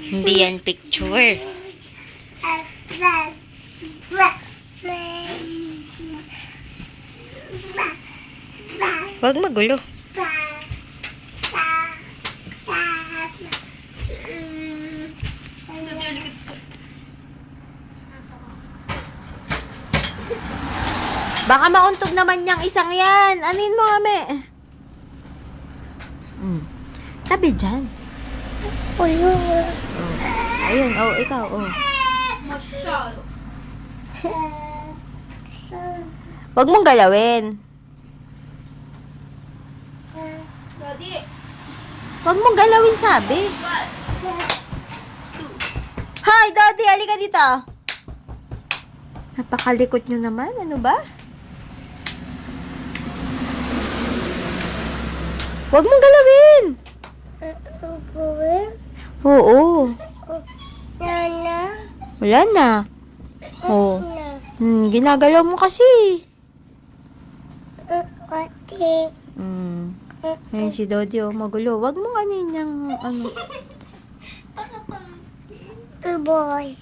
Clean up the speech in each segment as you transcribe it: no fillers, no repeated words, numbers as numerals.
Hindi yan picture. Huwag magulo. Baka mauntog naman niyang isang yan. Anin mo, ame? Tabi dyan. Ayun, ikaw, Masyado. Huwag mong galawin. Daddy. Huwag mong galawin, sabi. Hi, Daddy! Halika dito. Napakalikot nyo naman. Ano ba? Huwag mong galawin. Oo. Wala na. Oo. Ginagalaw mo kasi. Ayan si Dodi, magulo. Huwag mong anin yung ano. Ball.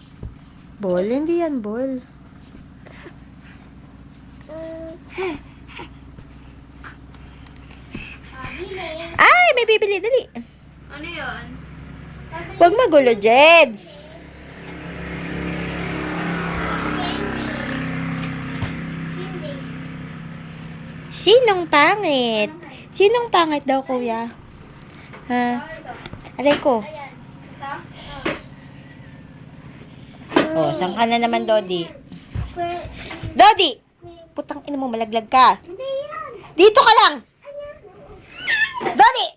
Ball? Hindi yan ball. Ay, may bibili. Dali. Ano yun? Huwag magulo, Jeds. Sinong pangit? Sinong pangit daw, kuya? Ha? Aray ko. Oh, saan ka na naman, Dodi? Dodi! Putang ina mo, malaglag ka. Dito ka lang! Dodi!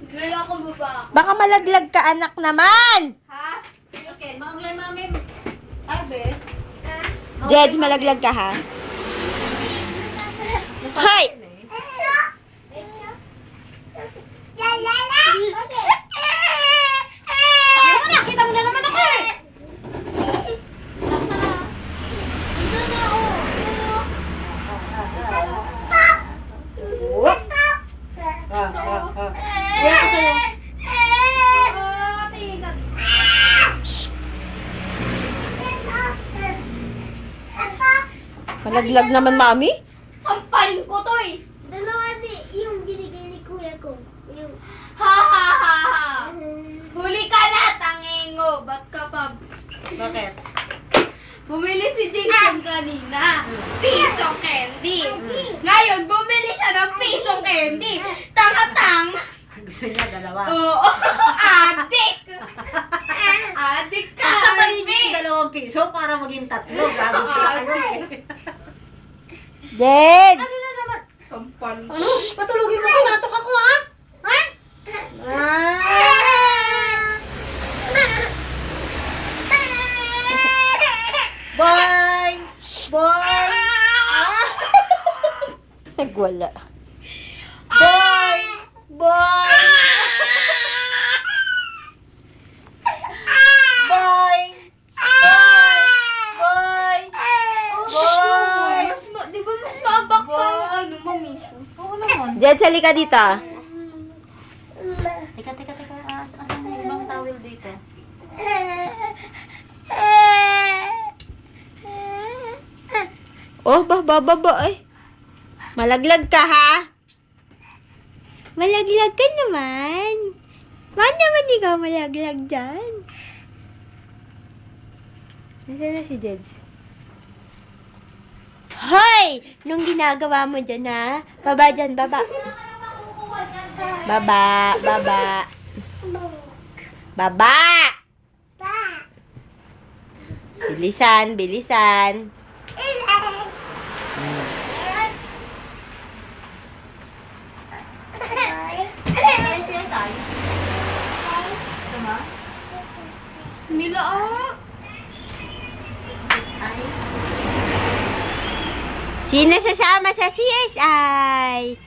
Wala akong baba. Baka malaglag ka, anak naman! Ha? Okay, mami. Arbe? Jeds, malaglag ka, ha? Hi! Nakita mo na naman ako eh! Malaglag naman, mami? Sampalin ko to eh! Dalawa yung binigay ni kuya ko. Yung... Ha ha ha ha! Huli ka na, tangengo! Ba't ka pa? Bakit? Bumili si Jason kanina. Pisong candy. Ngayon, bumili siya ng pisong candy. Tanga-tang. Gusto niya dalawa. Oo. Adik! Adik ka! Sabayin niyo Arbe. yung 2 piso para maging 3. Gago sila kayo eh. Jeds! Ano na naman? Sampal. Ano? Patulogin mo ko. Natok ako ha? Ha? Boy! Boy! Nagwala. Boy! Boy! Boy! Boy! Boy! Di ba mas maabak pa yung ano, mamiso? Oo naman. Jeds, halika dito. Teka. Asan yung ibang towel dito? Oh, baba, ay. Malaglag ka, ha? Malaglag ka naman. Bakit naman ikaw malaglag dyan? Nasaan na si Jeds? Hoy! Nung ginagawa mo dyan, ha? Baba dyan, baba. Baba. Bilisan. Ay, siya sa'yo. Tama? Mila Sino sasama sa CSI?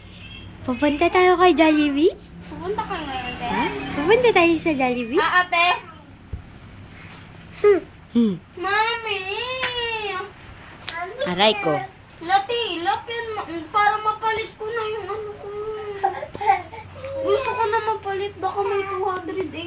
Pupunta tayo kay Jollibee? Pupunta ka na ate. Ha? Pupunta tayo sa Jollibee? Ate! Mami! Aray ko. Lati, lapin mo. Para mapalit ko na yung ano ko. Gusto ko na baka may 280